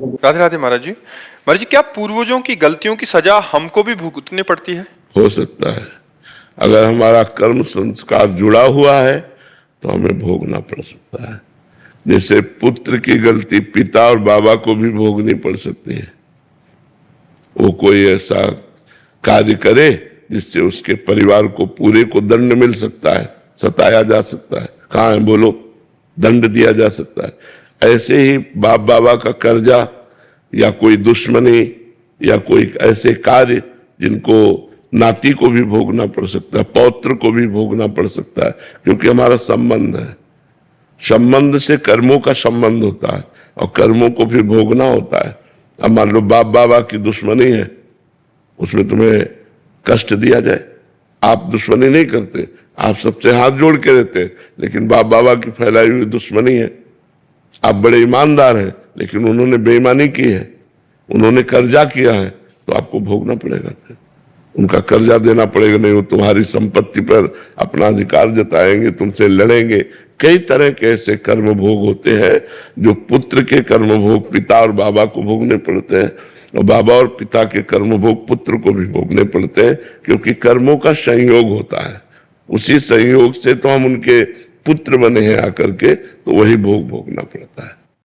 राधे राधे महाराज जी। महाराज जी, क्या पूर्वजों की गलतियों की सजा हमको भी भुगतनी पड़ती है? हो सकता है। अगर हमारा कर्म संस्कार जुड़ा हुआ है तो हमें भोगना पड़ सकता है। जैसे पुत्र की गलती पिता और बाबा को भी भोगनी पड़ सकती है। वो कोई ऐसा कार्य करे जिससे उसके परिवार को पूरे को दंड मिल सकता है, सताया जा सकता है। कहाँ है बोलो? दंड दिया जा सकता है। ऐसे ही बाप बाबा का कर्जा या कोई दुश्मनी या कोई ऐसे कार्य जिनको नाती को भी भोगना पड़ सकता है, पौत्र को भी भोगना पड़ सकता है, क्योंकि हमारा संबंध है। संबंध से कर्मों का संबंध होता है और कर्मों को फिर भोगना होता है। अब मान लो बाप बाबा की दुश्मनी है, उसमें तुम्हें कष्ट दिया जाए, आप दुश्मनी नहीं करते, आप सबसे हाथ जोड़ के रहते, लेकिन बाप बाबा की फैलाई हुई दुश्मनी है। आप बड़े ईमानदार हैं लेकिन उन्होंने बेईमानी की है, उन्होंने कर्जा किया है, तो आपको भोगना पड़ेगा। फिर उनका कर्जा देना पड़ेगा, नहीं वो तुम्हारी संपत्ति पर अपना अधिकार जताएंगे, तुमसे लड़ेंगे। कई तरह के ऐसे कर्म भोग होते हैं जो पुत्र के कर्म भोग पिता और बाबा को भोगने पड़ते हैं, और बाबा और पिता के कर्म भोग पुत्र को भी भोगने पड़ते हैं, क्योंकि कर्मों का संयोग होता है। उसी संयोग से तो हम उनके पुत्र बने हैं आकर के, तो वही भोग भोगना पड़ता है।